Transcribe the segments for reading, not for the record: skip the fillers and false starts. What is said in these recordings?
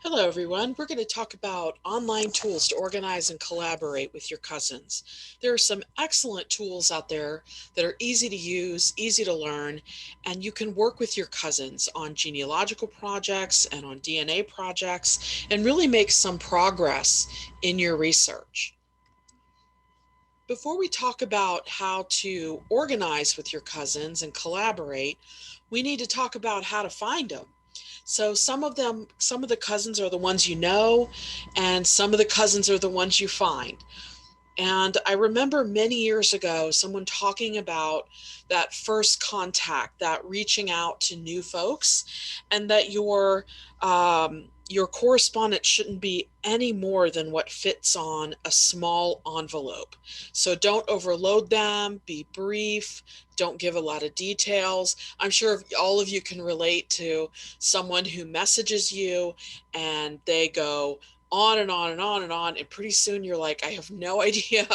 Hello, everyone. We're going to talk about online tools to organize and collaborate with your cousins. There are some excellent tools out there that are easy to use, easy to learn, and you can work with your cousins on genealogical projects and on DNA projects and really make some progress in your research. Before we talk about how to organize with your cousins and collaborate, we need to talk about how to find them. So some of the cousins are the ones you know, and some of the cousins are the ones you find. And I remember many years ago, someone talking about that first contact, that reaching out to new folks, and that your correspondence shouldn't be any more than what fits on a small envelope. So don't overload them, be brief, don't give a lot of details. I'm sure all of you can relate to someone who messages you and they go on and on and on and on, and pretty soon you're like, I have no idea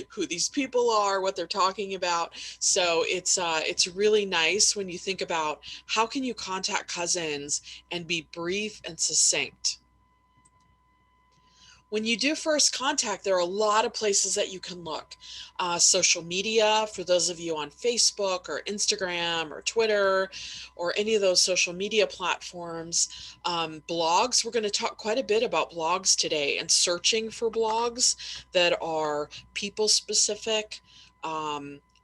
who these people are, what they're talking about. So it's really nice when you think about how can you contact cousins and be brief and succinct. When you do first contact, there are a lot of places that you can look. Social media, for those of you on Facebook or Instagram or Twitter or any of those social media platforms. Blogs, we're going to talk quite a bit about blogs today and searching for blogs that are people specific,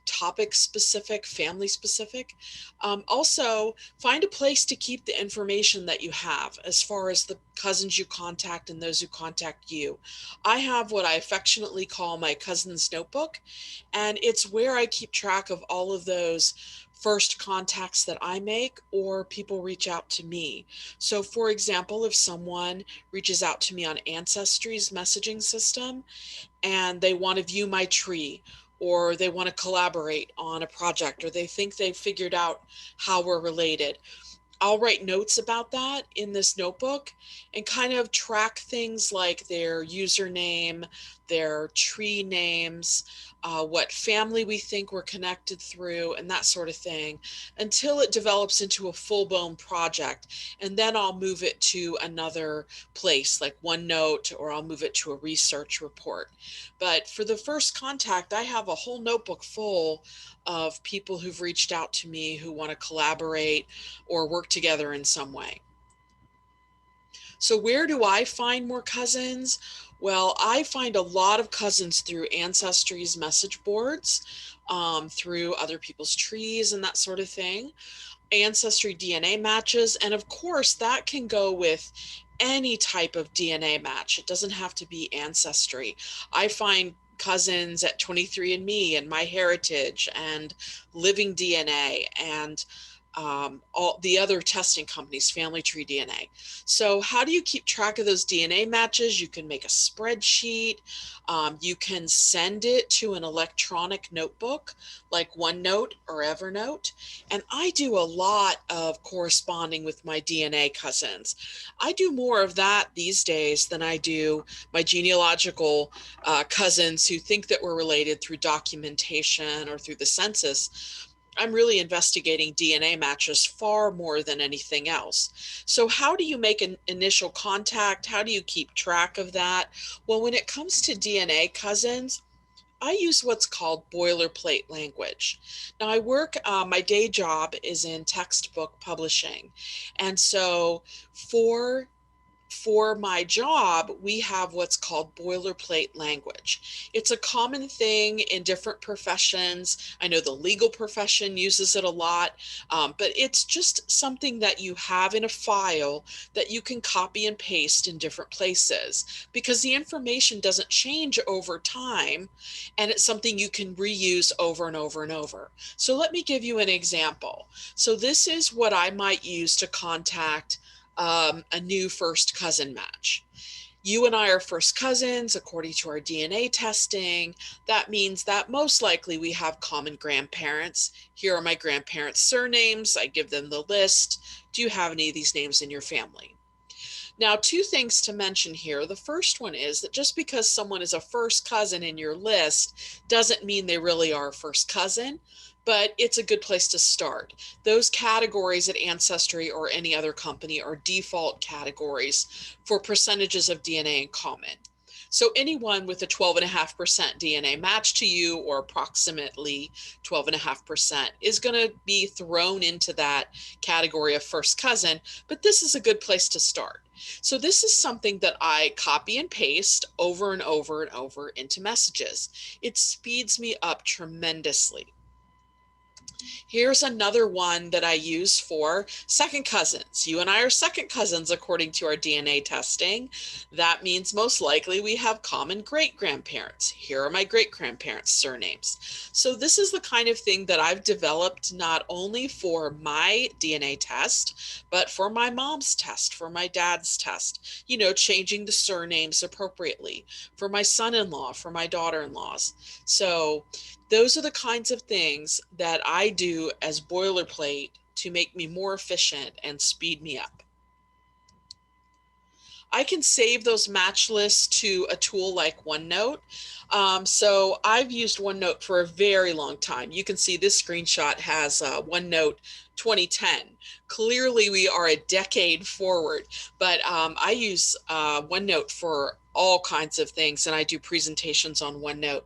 topic specific, family specific. Also, find a place to keep the information that you have as far as the cousins you contact and those who contact you. I have what I affectionately call my cousin's notebook, and it's where I keep track of all of those first contacts that I make or people reach out to me. So for example, if someone reaches out to me on Ancestry's messaging system and they want to view my tree, or they want to collaborate on a project, or they think they've figured out how we're related, I'll write notes about that in this notebook and kind of track things like their username, their tree names, what family we think we're connected through, and that sort of thing, until it develops into a full-blown project. And then I'll move it to another place like OneNote, or I'll move it to a research report. But for the first contact, I have a whole notebook full of people who've reached out to me who want to collaborate or work together in some way. So where do I find more cousins? Well, I find a lot of cousins through Ancestry's message boards, through other people's trees and that sort of thing. Ancestry DNA matches, and of course that can go with any type of DNA match. It doesn't have to be Ancestry. I find cousins at 23andMe and MyHeritage and Living DNA and all the other testing companies, Family Tree DNA. So how do you keep track of those DNA matches? You can make a spreadsheet. You can send it to an electronic notebook like OneNote or Evernote. And I do a lot of corresponding with my DNA cousins. I do more of that these days than I do my genealogical cousins who think that we're related through documentation or through the census. I'm really investigating DNA matches far more than anything else. So how do you make an initial contact? How do you keep track of that? Well, when it comes to DNA cousins, I use what's called boilerplate language. Now my day job is in textbook publishing. And so for my job, we have what's called boilerplate language. It's a common thing in different professions. I know the legal profession uses it a lot, but it's just something that you have in a file that you can copy and paste in different places because the information doesn't change over time, and it's something you can reuse over and over and over. So let me give you an example. So this is what I might use to contact a new first cousin match. You and I are first cousins according to our DNA testing. That means that most likely we have common grandparents. Here are my grandparents' surnames. I give them the list. Do you have any of these names in your family? Now, two things to mention here. The first one is that just because someone is a first cousin in your list doesn't mean they really are a first cousin, but it's a good place to start. Those categories at Ancestry or any other company are default categories for percentages of DNA in common. So anyone with a 12.5% DNA match to you, or approximately 12.5%, is going to be thrown into that category of first cousin, but this is a good place to start. So this is something that I copy and paste over and over and over into messages. It speeds me up tremendously. Here's another one that I use for second cousins. You and I are second cousins according to our DNA testing. That means most likely we have common great-grandparents. Here are my great-grandparents' surnames. So this is the kind of thing that I've developed not only for my DNA test, but for my mom's test, for my dad's test, you know, changing the surnames appropriately, for my son-in-law, for my daughter-in-laws. So those are the kinds of things that I do as boilerplate to make me more efficient and speed me up. I can save those match lists to a tool like OneNote. So I've used OneNote for a very long time. You can see this screenshot has OneNote 2010. Clearly we are a decade forward, but I use OneNote for all kinds of things, and I do presentations on OneNote,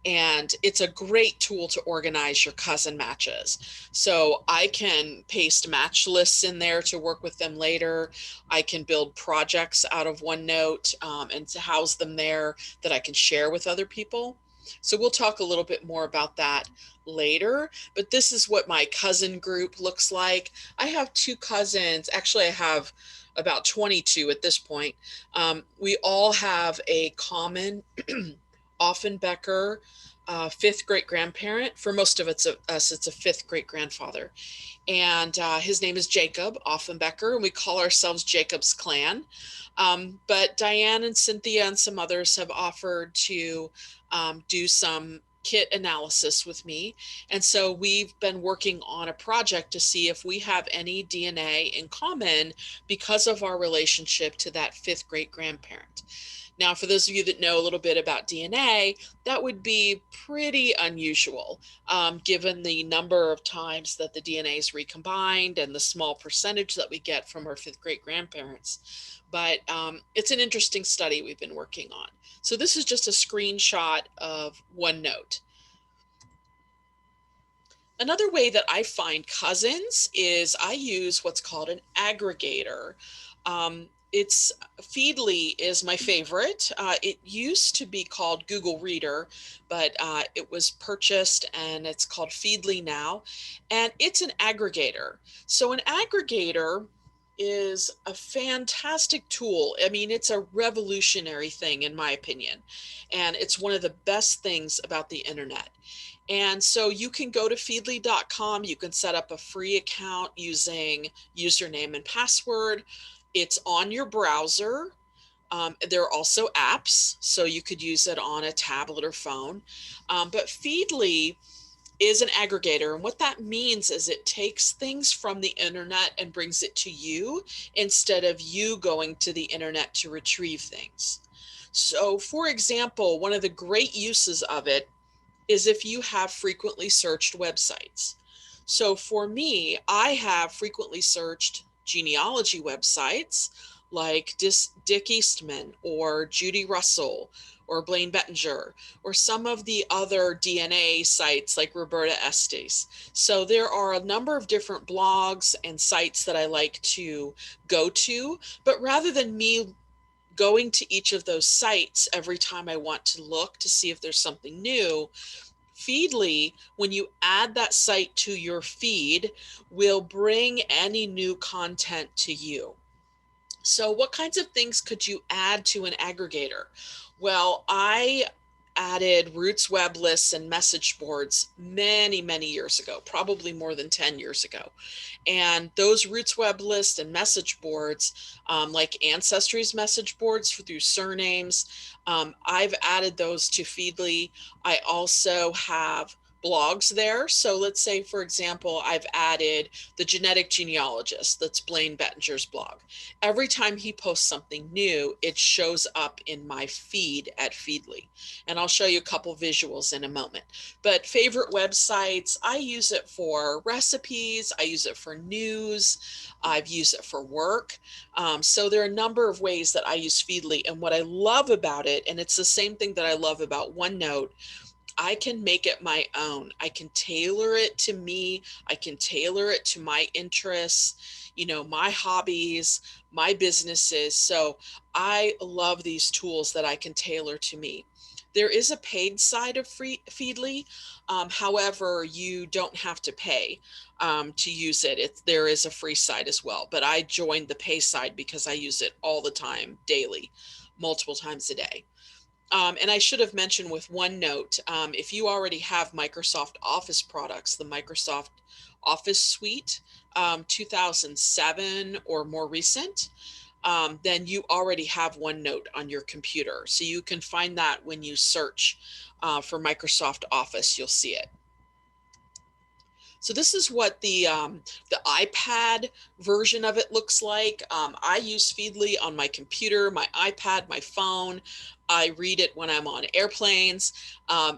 and it's a great tool to organize your cousin matches. So I can paste match lists in there to work with them later. I can build projects out of OneNote and to house them there that I can share with other people. So we'll talk a little bit more about that later, but this is what my cousin group looks like. I have two cousins. Actually, I have about 22 at this point. We all have a common Offenbecker fifth great grandparent. For most of us, it's a fifth great grandfather. And his name is Jacob Offenbecker, and we call ourselves Jacob's Clan. But Diane and Cynthia and some others have offered to do some kit analysis with me. And so we've been working on a project to see if we have any DNA in common because of our relationship to that fifth great grandparent. Now, for those of you that know a little bit about DNA, that would be pretty unusual, given the number of times that the DNA is recombined and the small percentage that we get from our fifth great grandparents. But it's an interesting study we've been working on. So this is just a screenshot of OneNote. Another way that I find cousins is I use what's called an aggregator. It's Feedly is my favorite. It used to be called Google Reader, but it was purchased and it's called Feedly now. And it's an aggregator. So an aggregator is a fantastic tool. I mean, it's a revolutionary thing in my opinion. And it's one of the best things about the internet. And so you can go to feedly.com. You can set up a free account using username and password. It's on your browser. There are also apps, so you could use it on a tablet or phone. But Feedly is an aggregator. And what that means is it takes things from the internet and brings it to you instead of you going to the internet to retrieve things. So, for example, one of the great uses of it is if you have frequently searched websites. So for me, I have frequently searched genealogy websites like Dick Eastman or Judy Russell or Blaine Bettinger, or some of the other DNA sites like Roberta Estes. So there are a number of different blogs and sites that I like to go to, but rather than me going to each of those sites every time I want to look to see if there's something new, Feedly, when you add that site to your feed, will bring any new content to you. So what kinds of things could you add to an aggregator? Well, I added RootsWeb lists and message boards many, many years ago, probably more than 10 years ago. And those RootsWeb lists and message boards, like Ancestry's message boards through surnames, I've added those to Feedly. I also have blogs there. So let's say, for example, I've added the genetic genealogist, that's Blaine Bettinger's blog. Every time he posts something new, it shows up in my feed at Feedly. And I'll show you a couple visuals in a moment. But favorite websites, I use it for recipes, I use it for news, I've used it for work. So there are a number of ways that I use Feedly. And what I love about it, and it's the same thing that I love about OneNote, I can make it my own. I can tailor it to me. I can tailor it to my interests, you know, my hobbies, my businesses. So I love these tools that I can tailor to me. There is a paid side of Feedly. However, you don't have to pay to use it. There is a free side as well, but I joined the pay side because I use it all the time, daily, multiple times a day. And I should have mentioned with OneNote, if you already have Microsoft Office products, the Microsoft Office Suite 2007 or more recent, then you already have OneNote on your computer. So you can find that when you search for Microsoft Office, you'll see it. So this is what the iPad version of it looks like. I use Feedly on my computer, my iPad, my phone. I read it when I'm on airplanes.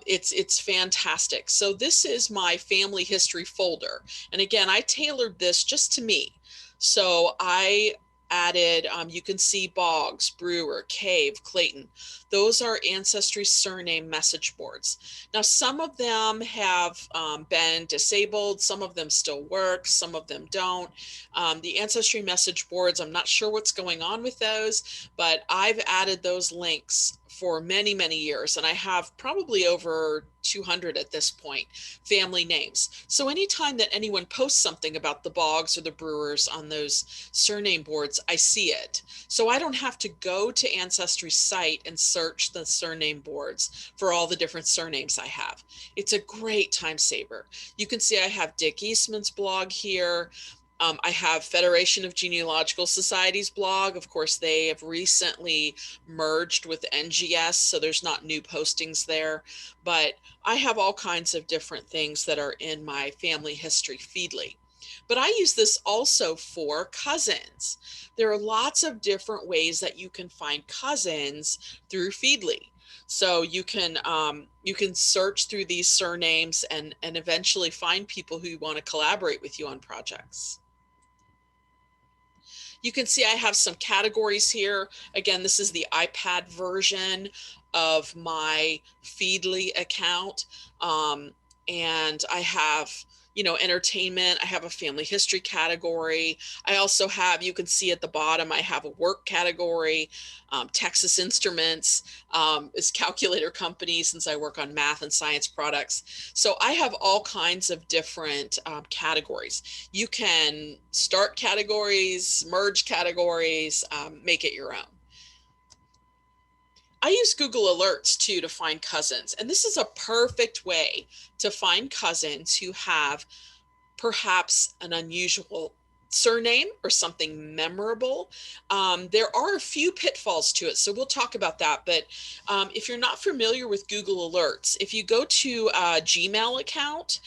It's fantastic. So this is my family history folder. And again, I tailored this just to me. So I added, you can see Boggs, Brewer, Cave, Clayton. Those are ancestry surname message boards. Now, some of them have been disabled. Some of them still work. Some of them don't. The ancestry message boards, I'm not sure what's going on with those, but I've added those links for many, many years. And I have probably over 200 at this point, family names. So anytime that anyone posts something about the Boggs or the Brewers on those surname boards, I see it. So I don't have to go to Ancestry's site and search the surname boards for all the different surnames I have. It's a great time saver. You can see I have Dick Eastman's blog here. I have Federation of Genealogical Societies blog. Of course, they have recently merged with NGS, so there's not new postings there. But I have all kinds of different things that are in my family history Feedly. But I use this also for cousins. There are lots of different ways that you can find cousins through Feedly. So you can search through these surnames and eventually find people who want to collaborate with you on projects. You can see I have some categories here. Again, this is the iPad version of my Feedly account. And I have, you know, entertainment. I have a family history category. I also have, you can see at the bottom, I have a work category. Texas Instruments is calculator company since I work on math and science products. So I have all kinds of different categories. You can start categories, merge categories, make it your own. I use Google Alerts too to find cousins, and this is a perfect way to find cousins who have perhaps an unusual surname or something memorable. There are a few pitfalls to it, so we'll talk about that. But if you're not familiar with Google Alerts, if you go to a Gmail account,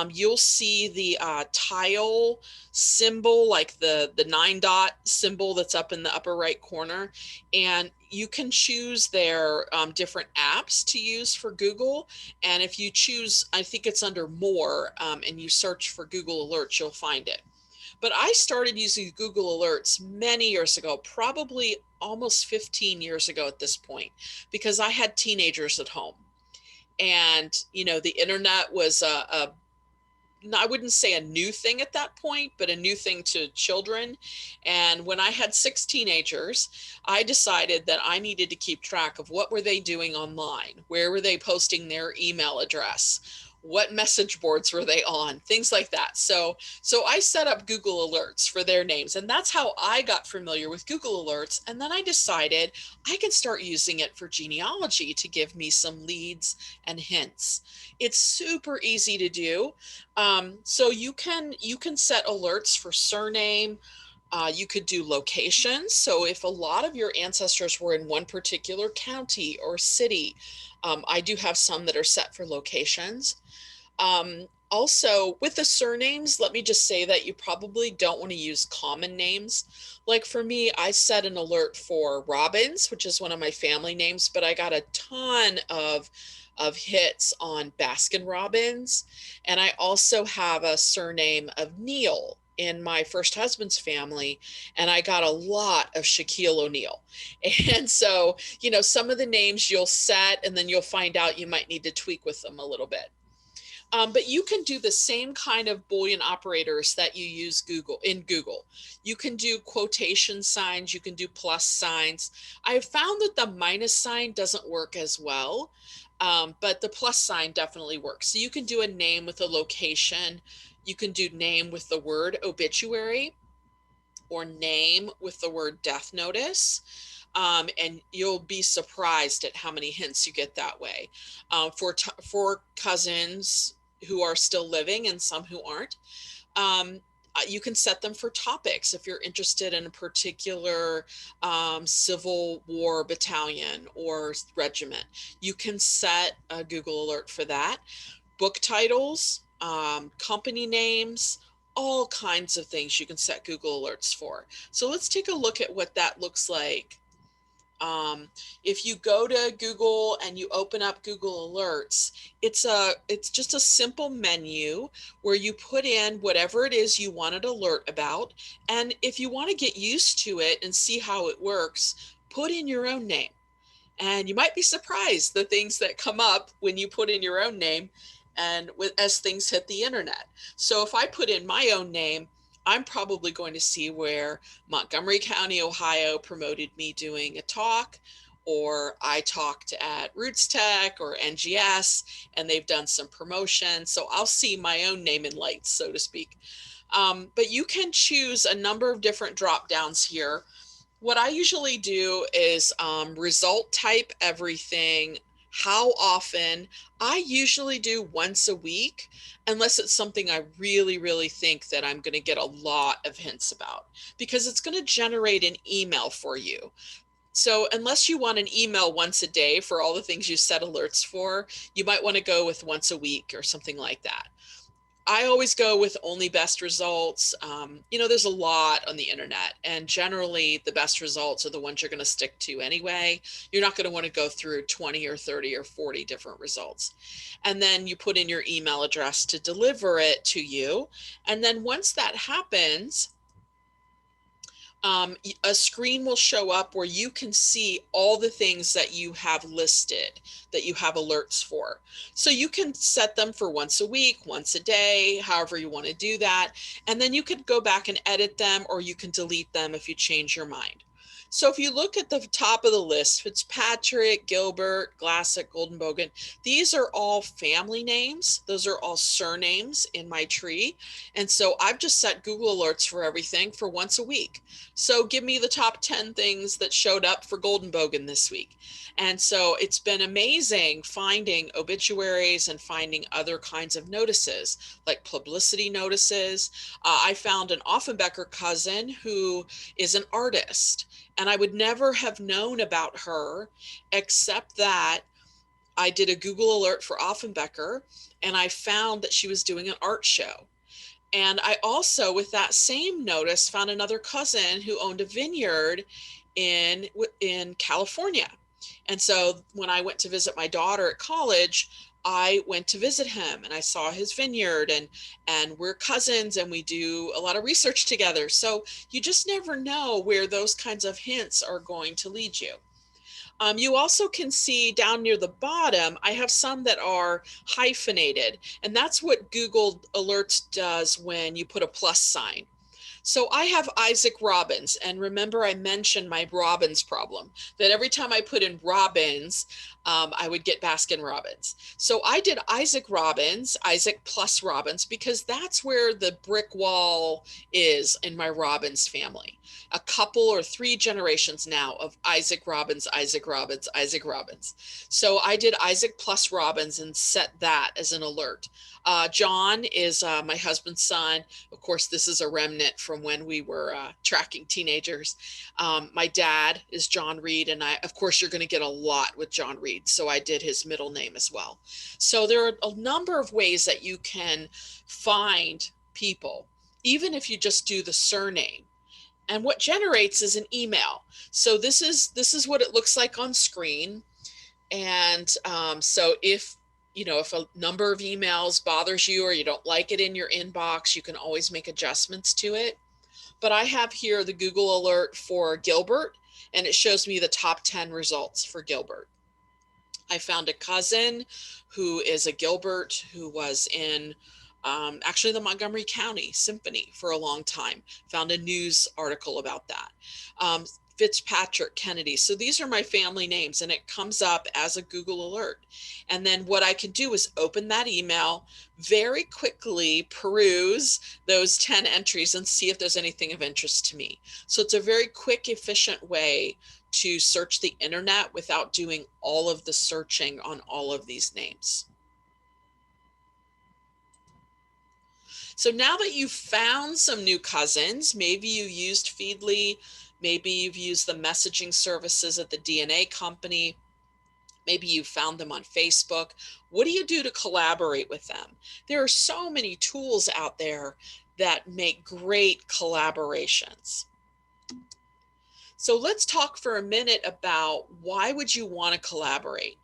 you'll see the tile symbol, like the 9-dot symbol that's up in the upper right corner, and you can choose their different apps to use for Google. And if you choose, I think it's under more, and you search for Google Alerts, you'll find it. But I started using Google Alerts many years ago, probably almost 15 years ago at this point, because I had teenagers at home. And, you know, the internet was I wouldn't say a new thing at that point, but a new thing to children. And when I had 6 teenagers, I decided that I needed to keep track of what were they doing online? Where were they posting their email address? What message boards were they on? Things like that. So I set up Google Alerts for their names, and that's how I got familiar with Google Alerts. And then I decided I can start using it for genealogy to give me some leads and hints. It's super easy to do. So you can set alerts for surname. You could do locations. So if a lot of your ancestors were in one particular county or city, I do have some that are set for locations. Also, with the surnames, let me just say that you probably don't want to use common names. Like for me, I set an alert for Robbins, which is one of my family names, but I got a ton of hits on Baskin Robbins. And I also have a surname of Neal in my first husband's family, and I got a lot of Shaquille O'Neal. And so, you know, some of the names you'll set and then you'll find out you might need to tweak with them a little bit. But you can do the same kind of Boolean operators that you use in Google. You can do quotation signs, you can do plus signs. I have found that the minus sign doesn't work as well, but the plus sign definitely works. So you can do a name with a location. You can do name with the word obituary or name with the word death notice. And you'll be surprised at how many hints you get that way. For cousins who are still living and some who aren't, you can set them for topics if you're interested in a particular Civil War battalion or regiment. You can set a Google alert for that. Book titles, company names, all kinds of things you can set Google alerts for. So let's take a look at what that looks like. If you go to Google and you open up Google Alerts, it's just a simple menu where you put in whatever it is you want an alert about. And if you want to get used to it and see how it works, put in your own name. And you might be surprised the things that come up when you put in your own name and as things hit the internet. So if I put in my own name, I'm probably going to see where Montgomery County, Ohio promoted me doing a talk, or I talked at Roots Tech or NGS and they've done some promotion. So I'll see my own name in lights, so to speak. But you can choose a number of different drop downs here. What I usually do is result type everything, how often. I usually do once a week, unless it's something I really, really think that I'm going to get a lot of hints about, because it's going to generate an email for you. So unless you want an email once a day for all the things you set alerts for, you might want to go with once a week or something like that. I always go with only best results. You know, there's a lot on the internet, and generally the best results are the ones you're going to stick to anyway. You're not going to want to go through 20 or 30 or 40 different results. And then you put in your email address to deliver it to you. And then once that happens, a screen will show up where you can see all the things that you have listed, that you have alerts for. So you can set them for once a week, once a day, however you want to do that. And then you could go back and edit them, or you can delete them if you change your mind. So if you look at the top of the list, Fitzpatrick, Gilbert, Glassick, Goldenbogen, these are all family names. Those are all surnames in my tree. And so I've just set Google alerts for everything for once a week. So give me the top 10 things that showed up for Goldenbogen this week. And so it's been amazing finding obituaries and finding other kinds of notices, like publicity notices. I found an Offenbecker cousin who is an artist, and I would never have known about her except that I did a Google alert for Offenbecker, and I found that she was doing an art show. And I also, with that same notice, found another cousin who owned a vineyard in California. And so when I went to visit my daughter at college, I went to visit him and I saw his vineyard, and we're cousins and we do a lot of research together. So you just never know where those kinds of hints are going to lead you. You also can see down near the bottom, I have some that are hyphenated, and that's what Google Alerts does when you put a plus sign. So I have Isaac Robbins, and remember I mentioned my Robbins problem, that every time I put in Robbins, I would get Baskin Robbins. So I did Isaac Robbins, Isaac plus Robbins, because that's where the brick wall is in my Robbins family. A couple or 3 generations now of Isaac Robbins, Isaac Robbins, Isaac Robbins. So I did Isaac plus Robbins and set that as an alert. John is my husband's son. Of course, this is a remnant from from when we were tracking teenagers. My dad is John Reed, and of course, you're going to get a lot with John Reed, so I did his middle name as well. So there are a number of ways that you can find people, even if you just do the surname. And what generates is an email. So this is what it looks like on screen. And so if if a number of emails bothers you or you don't like it in your inbox, you can always make adjustments to it. But I have here the Google alert for Gilbert, and it shows me the top 10 results for Gilbert. I found a cousin who is a Gilbert who was in actually the Montgomery County Symphony for a long time. Found a news article about that. Fitzpatrick Kennedy. So these are my family names, and it comes up as a Google alert. And then what I can do is open that email, very quickly peruse those 10 entries and see if there's anything of interest to me. So it's a very quick, efficient way to search the internet without doing all of the searching on all of these names. So now that you've found some new cousins, maybe you used Feedly, maybe you've used the messaging services at the DNA company, maybe you found them on Facebook. What do you do to collaborate with them? There are so many tools out there that make great collaborations. So let's talk for a minute about why would you want to collaborate?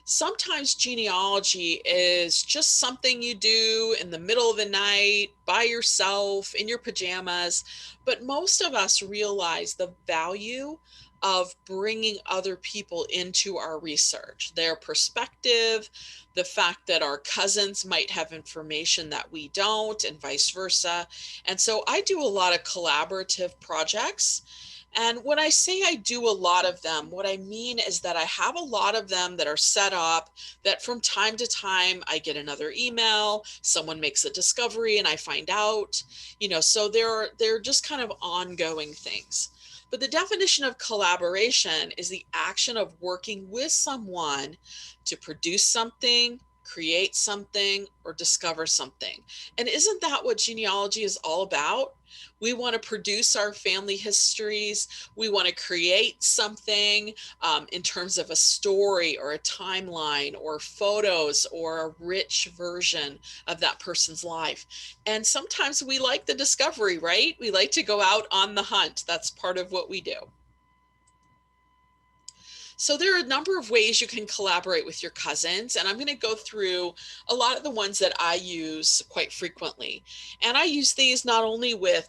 Sometimes genealogy is just something you do in the middle of the night, by yourself, in your pajamas, but most of us realize the value of bringing other people into our research, their perspective, the fact that our cousins might have information that we don't, and vice versa. And so I do a lot of collaborative projects. And when I say I do a lot of them, what I mean is that I have a lot of them that are set up that from time to time I get another email, someone makes a discovery and I find out, so they're just kind of ongoing things. But the definition of collaboration is the action of working with someone to produce something, create something, or discover something. And isn't that what genealogy is all about? We want to produce our family histories. We want to create something in terms of a story or a timeline or photos or a rich version of that person's life. And sometimes we like the discovery, right? We like to go out on the hunt. That's part of what we do. So there are a number of ways you can collaborate with your cousins, and I'm going to go through a lot of the ones that I use quite frequently. And I use these not only with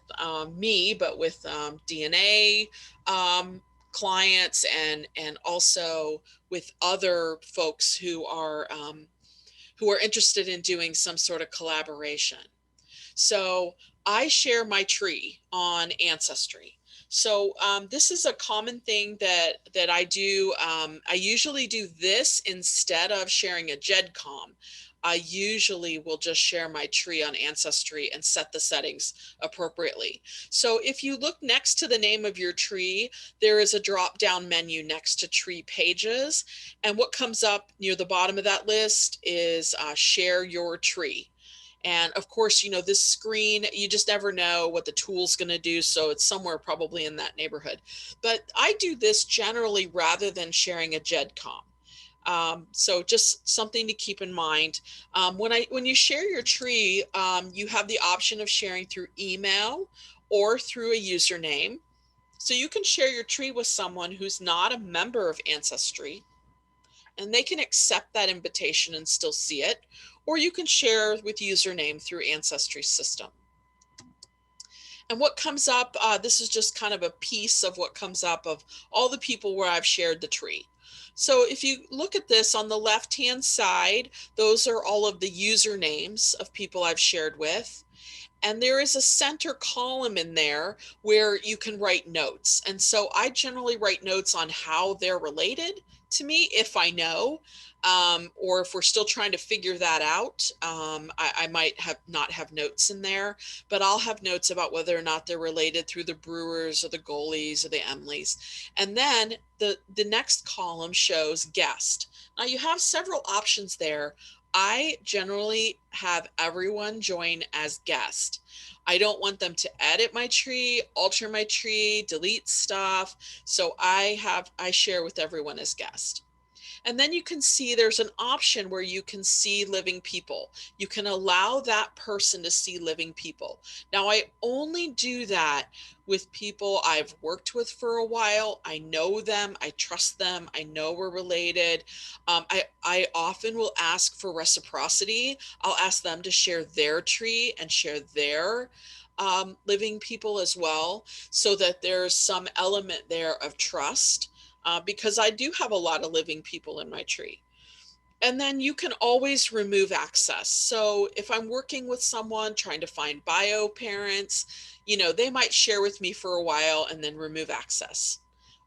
me, but with DNA clients and also with other folks who are interested in doing some sort of collaboration. So I share my tree on Ancestry. So this is a common thing that I do. I usually do this instead of sharing a GEDCOM. I usually will just share my tree on Ancestry and set the settings appropriately. So if you look next to the name of your tree, there is a drop-down menu next to tree pages. And what comes up near the bottom of that list is share your tree. And of course, this screen, you just never know what the tool's going to do. So it's somewhere probably in that neighborhood. But I do this generally rather than sharing a GEDCOM. So just something to keep in mind. When you share your tree, you have the option of sharing through email or through a username. So you can share your tree with someone who's not a member of Ancestry, and they can accept that invitation and still see it. Or you can share with username through Ancestry system. And what comes up, this is just kind of a piece of what comes up of all the people where I've shared the tree. So if you look at this on the left-hand side, those are all of the usernames of people I've shared with. And there is a center column in there where you can write notes. And so I generally write notes on how they're related to me, if I know, or if we're still trying to figure that out. I might not have notes in there, but I'll have notes about whether or not they're related through the Brewers or the Goalies or the Emleys. And then the next column shows guest. Now you have several options there I generally have everyone join as guest. I don't want them to edit my tree, alter my tree, delete stuff. So I share with everyone as guest. And then you can see there's an option where you can see living people. You can allow that person to see living people. Now, I only do that with people I've worked with for a while. I know them, I trust them, I know we're related. I often will ask for reciprocity. I'll ask them to share their tree and share their living people as well, so that there's some element there of trust, because I do have a lot of living people in my tree. And then you can always remove access. So if I'm working with someone trying to find bio parents, they might share with me for a while and then remove access.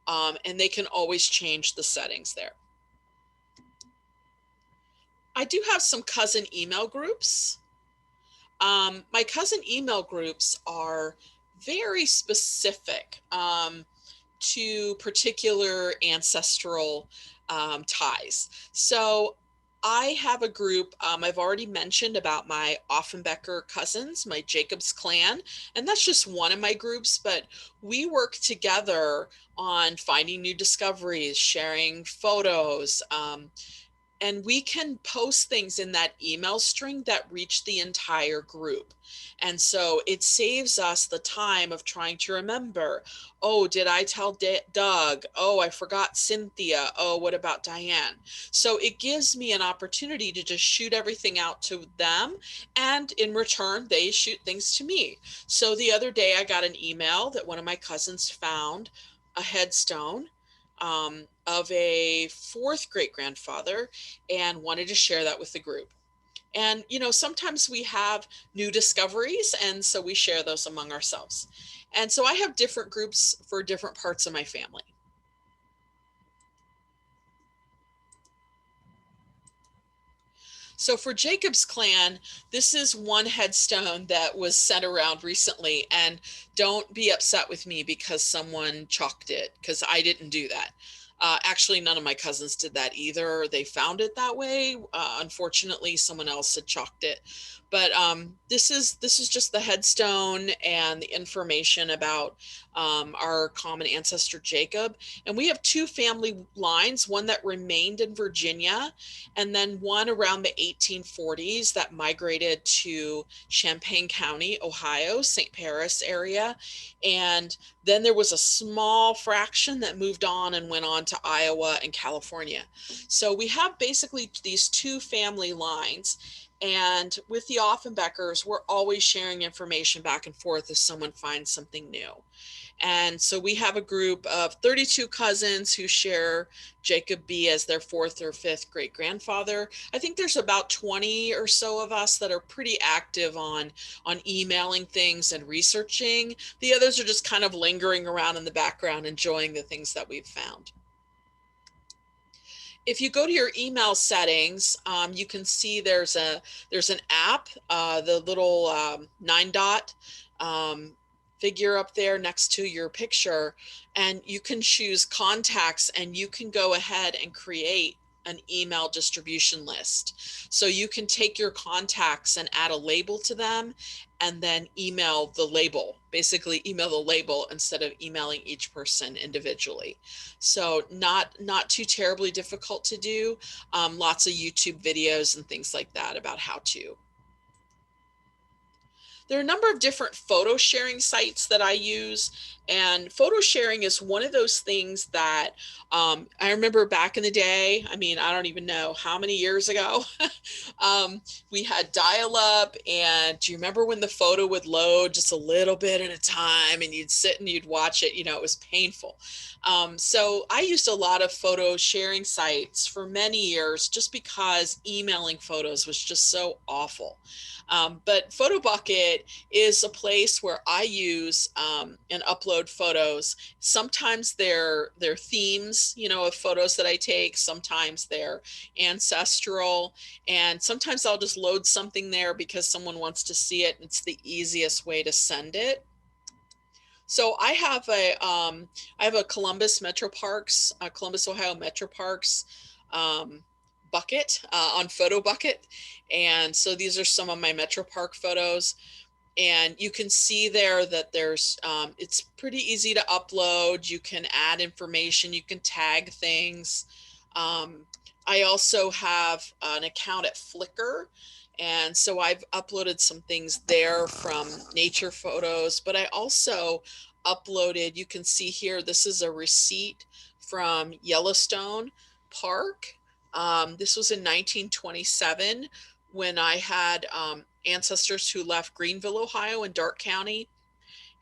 And they can always change the settings there. I do have some cousin email groups. My cousin email groups are very specific. To particular ancestral ties. So I have a group I've already mentioned about my Offenbecker cousins, my Jacob's clan, and that's just one of my groups, but we work together on finding new discoveries, sharing photos, and we can post things in that email string that reach the entire group. And so it saves us the time of trying to remember, oh, did I tell Doug? Oh, I forgot Cynthia. Oh, what about Diane? So it gives me an opportunity to just shoot everything out to them. And in return, they shoot things to me. So the other day I got an email that one of my cousins found a headstone of a fourth great grandfather and wanted to share that with the group. And, sometimes we have new discoveries, and so we share those among ourselves. And so I have different groups for different parts of my family. So for Jacob's clan, this is one headstone that was sent around recently. And don't be upset with me because someone chalked it, because I didn't do that. Actually, none of my cousins did that either. They found it that way. Unfortunately, someone else had chalked it. But this is just the headstone and the information about our common ancestor Jacob. And we have two family lines, one that remained in Virginia, and then one around the 1840s that migrated to Champaign County, Ohio, St. Paris area. And then there was a small fraction that moved on and went on to Iowa and California. So we have basically these two family lines. And with the Offenbeckers, we're always sharing information back and forth if someone finds something new. And so we have a group of 32 cousins who share Jacob B as their fourth or fifth great grandfather. I think there's about 20 or so of us that are pretty active on emailing things and researching. The others are just kind of lingering around in the background, enjoying the things that we've found. If you go to your email settings, you can see there's an app, the little 9 dot figure up there next to your picture, and you can choose contacts, and you can go ahead and create an email distribution list. So you can take your contacts and add a label to them, and then email the label, basically email the label instead of emailing each person individually. So not too terribly difficult to do. Lots of YouTube videos and things like that about how to. There are a number of different photo sharing sites that I use, and photo sharing is one of those things that I remember back in the day. I mean, I don't even know how many years ago. We had dial-up, and do you remember when the photo would load just a little bit at a time, and you'd sit and you'd watch it? It was painful. So I used a lot of photo sharing sites for many years just because emailing photos was just so awful. But Photobucket is a place where I use and upload photos. Sometimes they're themes, of photos that I take. Sometimes they're ancestral, and sometimes I'll just load something there because someone wants to see it. It's the easiest way to send it. So I have a Columbus Metroparks, Columbus, Ohio Metroparks bucket on Photobucket. And so these are some of my Metropark photos. And you can see there that there's, it's pretty easy to upload. You can add information, you can tag things. I also have an account at Flickr. And so I've uploaded some things there from nature photos, but I also uploaded, you can see here, this is a receipt from Yellowstone Park. This was in 1927 when I had ancestors who left Greenville, Ohio in Darke County.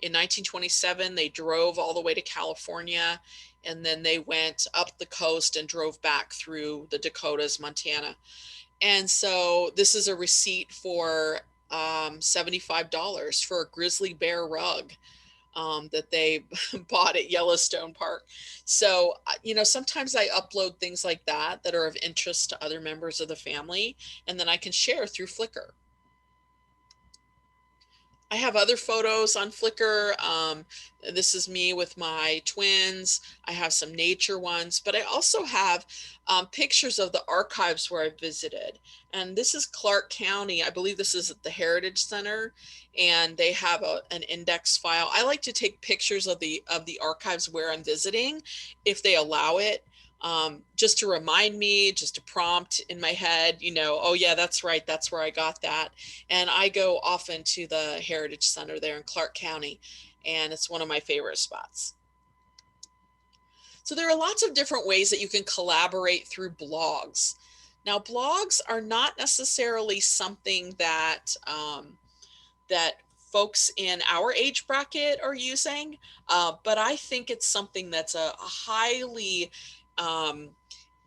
In 1927, they drove all the way to California, and then they went up the coast and drove back through the Dakotas, Montana. And so this is a receipt for $75 for a grizzly bear rug that they bought at Yellowstone Park. So, you know, sometimes I upload things like that that are of interest to other members of the family, and then I can share through Flickr. I have other photos on Flickr. This is me with my twins. I have some nature ones, but I also have pictures of the archives where I visited. And this is Clark County. I believe this is at the Heritage Center, and they have an index file. I like to take pictures of the archives where I'm visiting, if they allow it. Just to remind me, just to prompt in my head, you know, oh yeah, that's right, that's where I got that. And I go often to the Heritage Center there in Clark County, and it's one of my favorite spots. So there are lots of different ways that you can collaborate through blogs. Now, blogs are not necessarily something that that folks in our age bracket are using, but I think it's something that's a highly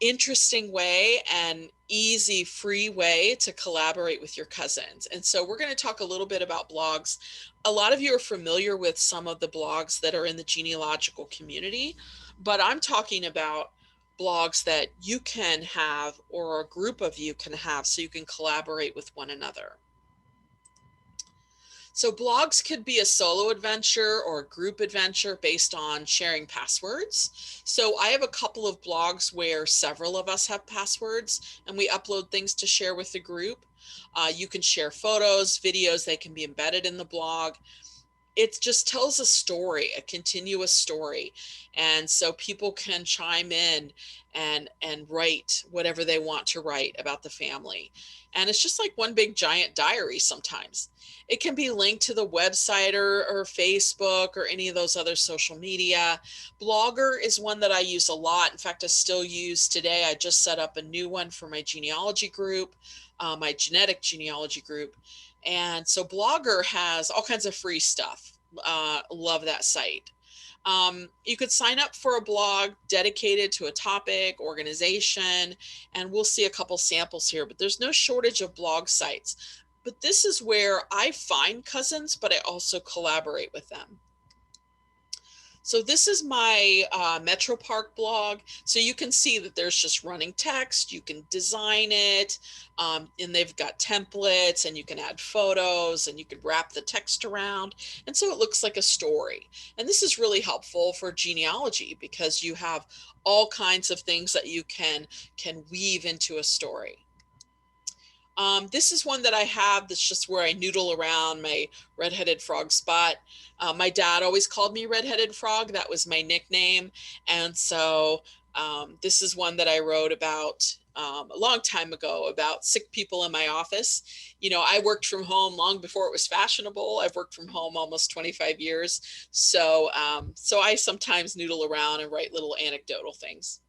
interesting way and easy, free way to collaborate with your cousins. And so we're going to talk a little bit about blogs. A lot of you are familiar with some of the blogs that are in the genealogical community, but I'm talking about blogs that you can have, or a group of you can have, so you can collaborate with one another. So blogs could be a solo adventure or a group adventure based on sharing passwords. So I have a couple of blogs where several of us have passwords, and we upload things to share with the group. You can share photos, videos, they can be embedded in the blog. It just tells a story, a continuous story. And so people can chime in and write whatever they want to write about the family. And it's just like one big giant diary sometimes. It can be linked to the website or Facebook or any of those other social media. Blogger is one that I use a lot. In fact, I still use today. I just set up a new one for my genealogy group, my genetic genealogy group. And so Blogger has all kinds of free stuff. Love that site. You could sign up for a blog dedicated to a topic, organization, and we'll see a couple samples here, but there's no shortage of blog sites. But this is where I find cousins, but I also collaborate with them. So this is my Metropark blog. So you can see that there's just running text. You can design it, and they've got templates, and you can add photos, and you can wrap the text around. And so it looks like a story. And this is really helpful for genealogy because you have all kinds of things that you can weave into a story. This is one that I have that's just where I noodle around my Redheaded Frog spot. My dad always called me Redheaded Frog. That was my nickname. And so this is one that I wrote about a long time ago about sick people in my office. You know, I worked from home long before it was fashionable. I've worked from home almost 25 years. So, so I sometimes noodle around and write little anecdotal things.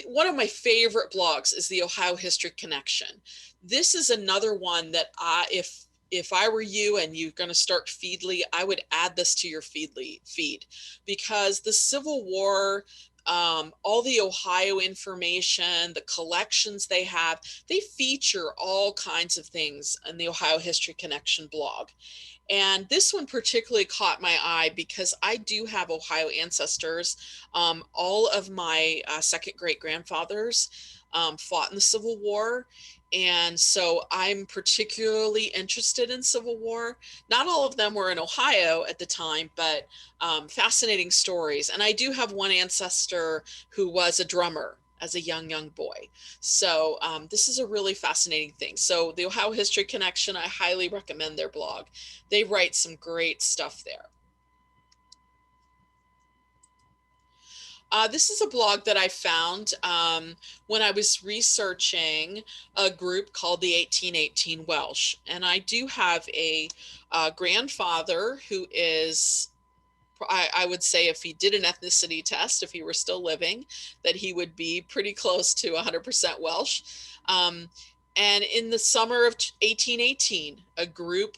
One of my favorite blogs is the Ohio History Connection. This is another one that if I were you and you're going to start Feedly, I would add this to your Feedly feed, because the Civil War, all the Ohio information, the collections they have, they feature all kinds of things in the Ohio History Connection blog. And this one particularly caught my eye because I do have Ohio ancestors. All of my second great grandfathers fought in the Civil War. And so I'm particularly interested in Civil War. Not all of them were in Ohio at the time, but fascinating stories. And I do have one ancestor who was a drummer as a young boy. So this is a really fascinating thing. So the Ohio History Connection, I highly recommend their blog. They write some great stuff there. This is a blog that I found when I was researching a group called the 1818 Welsh. And I do have a grandfather who is, I would say, if he did an ethnicity test, if he were still living, that he would be pretty close to 100% Welsh. And in the summer of 1818, a group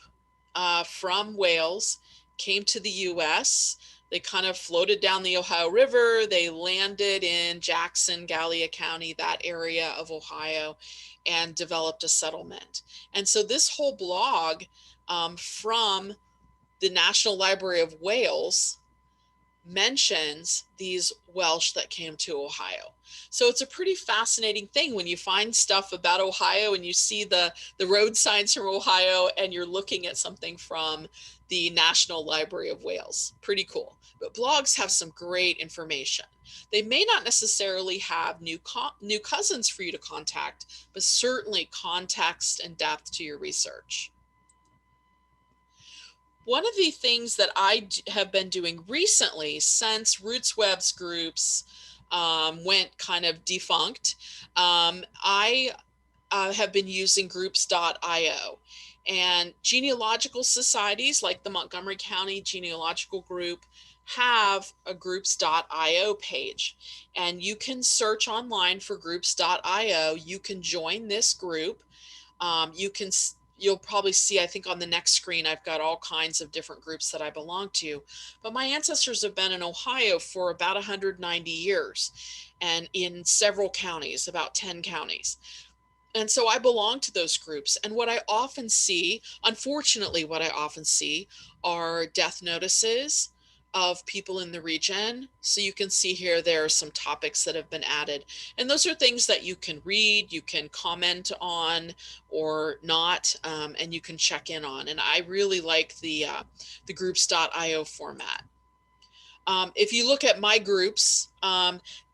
from Wales came to the US. They kind of floated down the Ohio River. They landed in Jackson, Gallia County, that area of Ohio, and developed a settlement. And so this whole blog from the National Library of Wales mentions these Welsh that came to Ohio. So it's a pretty fascinating thing when you find stuff about Ohio and you see the road signs from Ohio and you're looking at something from the National Library of Wales. Pretty cool. But blogs have some great information. They may not necessarily have new cousins for you to contact, but certainly context and depth to your research. One of the things that I have been doing recently since RootsWeb's groups went kind of defunct, I have been using groups.io. And genealogical societies like the Montgomery County Genealogical Group have a groups.io page. And you can search online for groups.io. You can join this group. You'll probably see, I think on the next screen, I've got all kinds of different groups that I belong to. But my ancestors have been in Ohio for about 190 years and in several counties, about 10 counties. And so I belong to those groups. And what I often see, unfortunately, what I often see are death notices of people in the region. So you can see here, there are some topics that have been added. And those are things that you can read, you can comment on or not, and you can check in on. And I really like the groups.io format. If you look at my groups,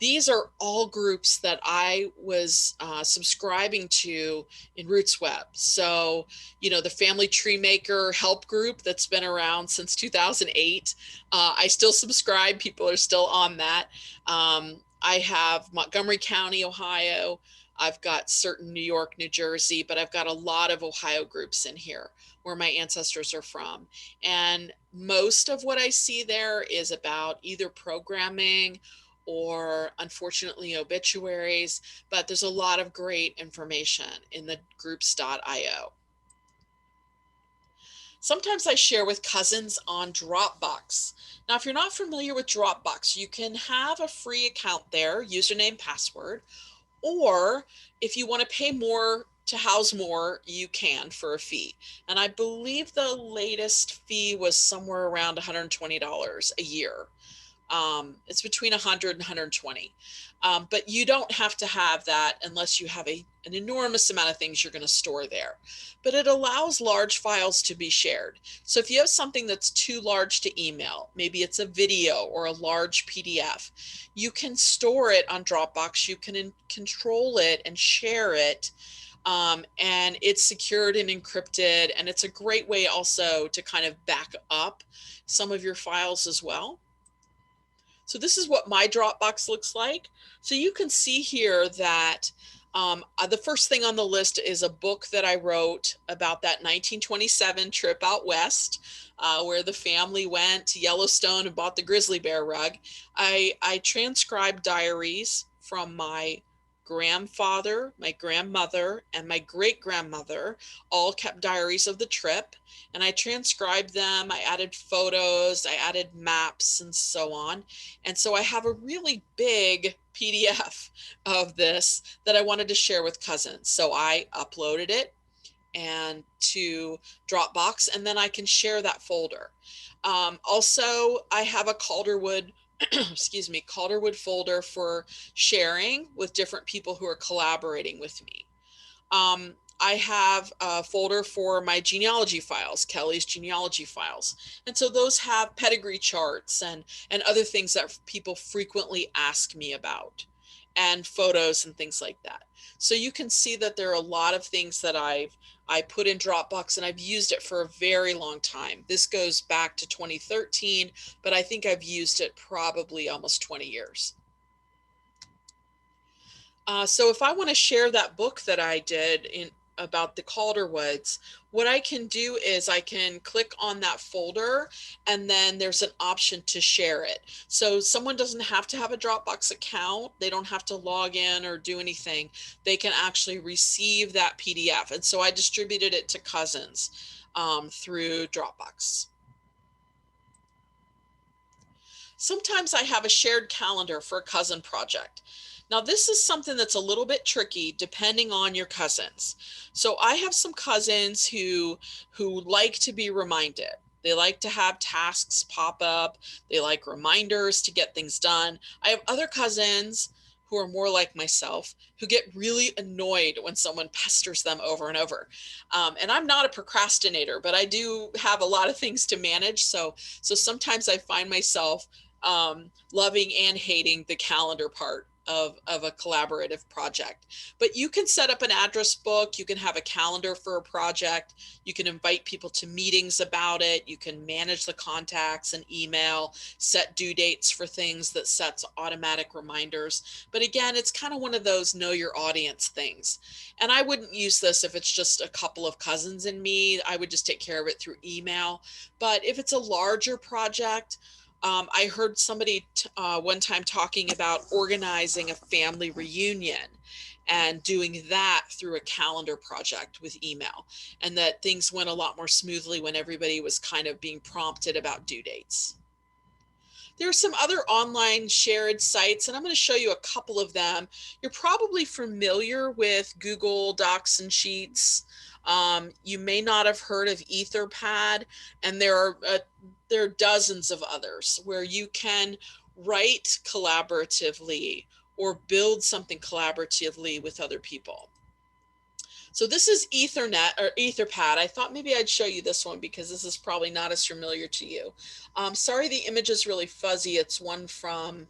these are all groups that I was subscribing to in RootsWeb. So, the Family Tree Maker help group that's been around since 2008. I still subscribe. People are still on that. I have Montgomery County, Ohio. I've got certain New York, New Jersey, but I've got a lot of Ohio groups in here where my ancestors are from. And most of what I see there is about either programming or, unfortunately, obituaries, but there's a lot of great information in the groups.io. Sometimes I share with cousins on Dropbox. Now, if you're not familiar with Dropbox, you can have a free account there, username, password, or if you want to pay more to house more, you can for a fee. And I believe the latest fee was somewhere around $120 a year. It's between 100 and 120. But you don't have to have that unless you have an enormous amount of things you're going to store there. But it allows large files to be shared. So if you have something that's too large to email, maybe it's a video or a large PDF, you can store it on Dropbox. You can control it and share it. And it's secured and encrypted. And it's a great way also to kind of back up some of your files as well. So this is what my Dropbox looks like. So you can see here that the first thing on the list is a book that I wrote about that 1927 trip out west, where the family went to Yellowstone and bought the grizzly bear rug. I transcribed diaries from my grandfather, my grandmother, and my great-grandmother. All kept diaries of the trip, and I transcribed them. I added photos, I added maps, and so on. And so I have a really big PDF of this that I wanted to share with cousins. So I uploaded it and to Dropbox, and then I can share that folder. Also, I have a Calderwood excuse me, Calderwood folder for sharing with different people who are collaborating with me. I have a folder for my genealogy files, Kelly's genealogy files. And so those have pedigree charts and other things that people frequently ask me about. and photos and things like that. So you can see that there are a lot of things that I put in Dropbox, and I've used it for a very long time. This goes back to 2013, but I think I've used it probably almost 20 years. So if I want to share that book that I did about the Calderwoods, what I can do is I can click on that folder, and then there's an option to share it. So someone doesn't have to have a Dropbox account. They don't have to log in or do anything. They can actually receive that PDF. And so I distributed it to cousins through Dropbox. Sometimes I have a shared calendar for a cousin project. Now, this is something that's a little bit tricky depending on your cousins. So I have some cousins who like to be reminded. They like to have tasks pop up. They like reminders to get things done. I have other cousins who are more like myself, who get really annoyed when someone pesters them over and over. And I'm not a procrastinator, but I do have a lot of things to manage. So sometimes I find myself loving and hating the calendar part of a collaborative project. But you can set up an address book. You can have a calendar for a project. You can invite people to meetings about it. You can manage the contacts and email, set due dates for things that sets automatic reminders. But again, it's kind of one of those know your audience things. And I wouldn't use this if it's just a couple of cousins and me. I would just take care of it through email. But if it's a larger project, I heard somebody one time talking about organizing a family reunion and doing that through a calendar project with email, and that things went a lot more smoothly when everybody was kind of being prompted about due dates. There are some other online shared sites, and I'm going to show you a couple of them. You're probably familiar with Google Docs and Sheets. You may not have heard of Etherpad, and there are dozens of others where you can write collaboratively or build something collaboratively with other people. So this is Ethernet or Etherpad. I thought maybe I'd show you this one because this is probably not as familiar to you. Sorry, the image is really fuzzy. It's one from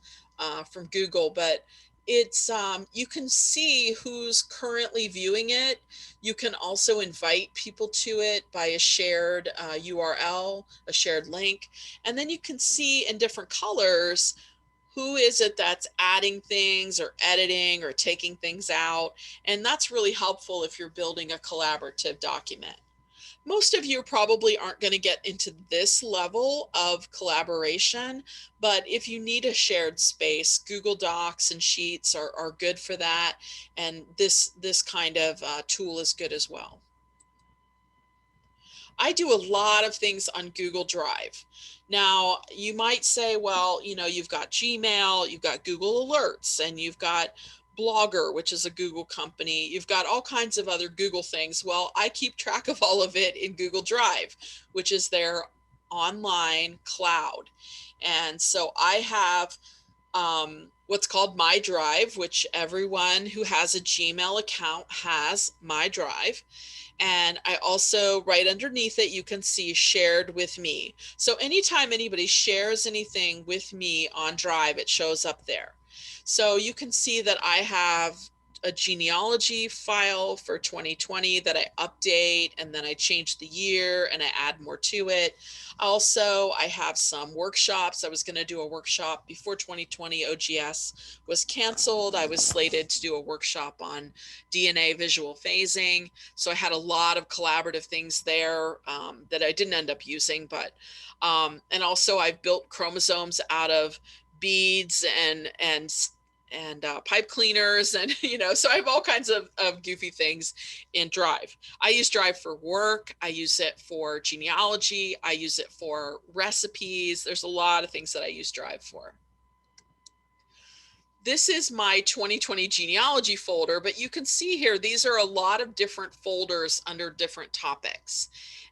Google, but it's you can see who's currently viewing it. You can also invite people to it by a shared URL, a shared link, and then you can see in different colors who is it that's adding things or editing or taking things out. And that's really helpful if you're building a collaborative document. Most of you probably aren't going to get into this level of collaboration, but if you need a shared space, Google Docs and Sheets are good for that. And this kind of tool is good as well. I do a lot of things on Google Drive. Now, you might say, well, you've got Gmail, you've got Google Alerts, and you've got Blogger, which is a Google company. You've got all kinds of other Google things. Well, I keep track of all of it in Google Drive, which is their online cloud. And so I have what's called My Drive, which everyone who has a Gmail account has My Drive. And I also, right underneath it, you can see shared with me. So anytime anybody shares anything with me on Drive, it shows up there. So you can see that I have a genealogy file for 2020 that I update, and then I change the year and I add more to it. Also, I have some workshops. I was going to do a workshop before 2020 OGS was canceled. I was slated to do a workshop on DNA visual phasing. So I had a lot of collaborative things there that I didn't end up using, but and also I've built chromosomes out of beads and pipe cleaners, and so I have all kinds of goofy things in Drive. I use Drive for work. I use it for genealogy. I use it for recipes. There's a lot of things that I use Drive for. This is my 2020 genealogy folder, but you can see here, these are a lot of different folders under different topics.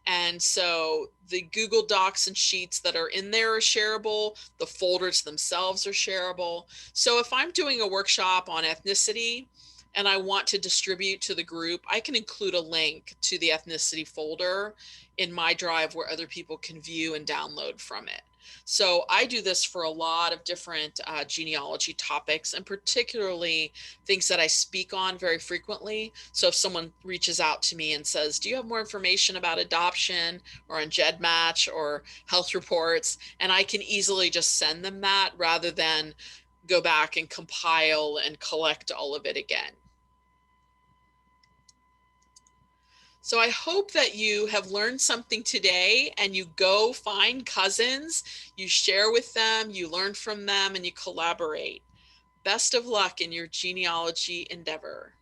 And so the Google Docs and Sheets that are in there are shareable. The folders themselves are shareable. So if I'm doing a workshop on ethnicity and I want to distribute to the group, I can include a link to the ethnicity folder in my Drive where other people can view and download from it. So I do this for a lot of different genealogy topics, and particularly things that I speak on very frequently. So if someone reaches out to me and says, do you have more information about adoption or on GEDmatch or health reports? And I can easily just send them that rather than go back and compile and collect all of it again. So I hope that you have learned something today and you go find cousins, you share with them, you learn from them, and you collaborate. Best of luck in your genealogy endeavor.